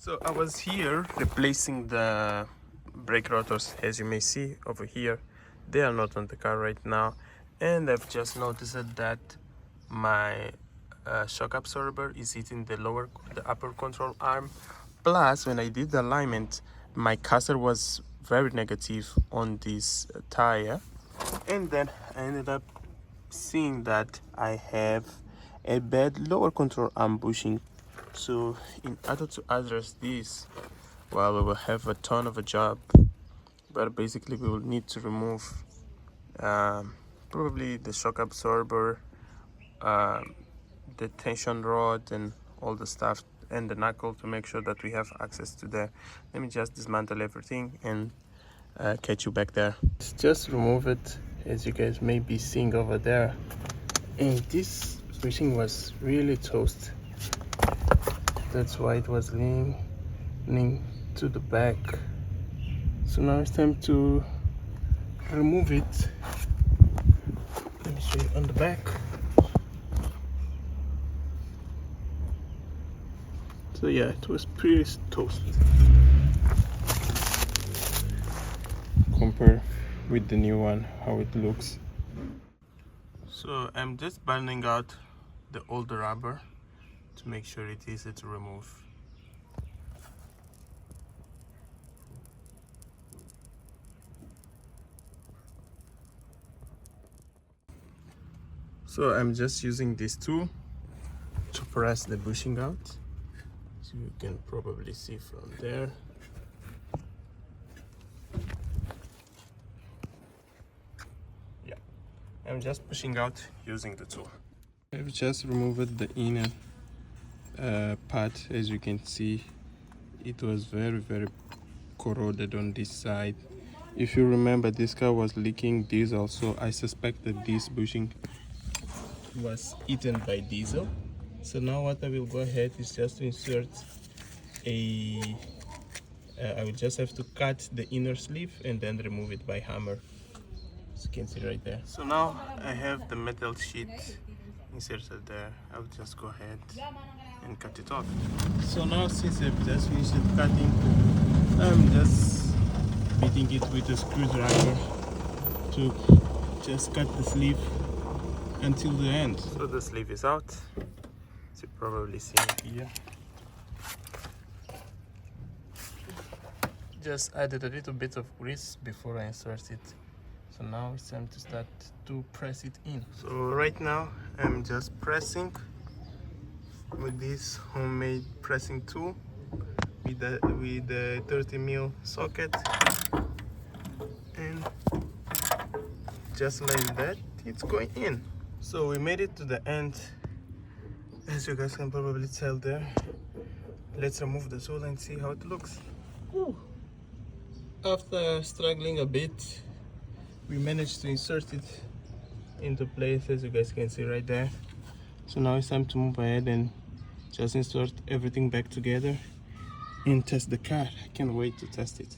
So I was here replacing the brake rotors, as you may see over here. They are not on the car right now, and I've just noticed that my shock absorber is hitting the upper control arm. Plus, when I did the alignment, my caster was very negative on this tire, and then I ended up seeing that I have a bad lower control arm bushing. So in order to address this, well, we will have a ton of a job, but basically we will need to remove probably the shock absorber, the tension rod and all the stuff, and the knuckle, to make sure that we have access to there. Let me just dismantle everything and catch you back there. Let's just remove it, as you guys may be seeing over there. And this bushing was really toast. That's why it was leaning to the back. So now it's time to remove it. Let me show you on the back. So yeah, it was pretty toast compared with the new one, how it looks. So I'm just burning out the older rubber to make sure it is easy to remove. So I'm just using this tool to press the bushing out. So you can probably see from there. Yeah, I'm just pushing out using the tool. I've just removed the inner part. As you can see, it was very corroded on this side. If you remember, this car was leaking diesel, so I suspect that this bushing was eaten by diesel. So now what I will go ahead is just to insert I will just have to cut the inner sleeve and then remove it by hammer, as you can see right there. So now I have the metal sheet inserted there. I'll just go ahead and cut it off. So now, since I've just finished cutting, I'm just beating it with a screwdriver to just cut the sleeve until the end. So the sleeve is out, as you probably see here. Just added a little bit of grease before I insert it. So now it's time to start to press it in. So right now I'm just pressing with this homemade pressing tool with the 30mm socket, and just like that it's going in. So we made it to the end, as you guys can probably tell there. Let's remove the tool and see how it looks. Whew. After struggling a bit, we managed to insert it into place, as you guys can see right there. So now it's time to move ahead and just insert everything back together and test the car. I can't wait to test it.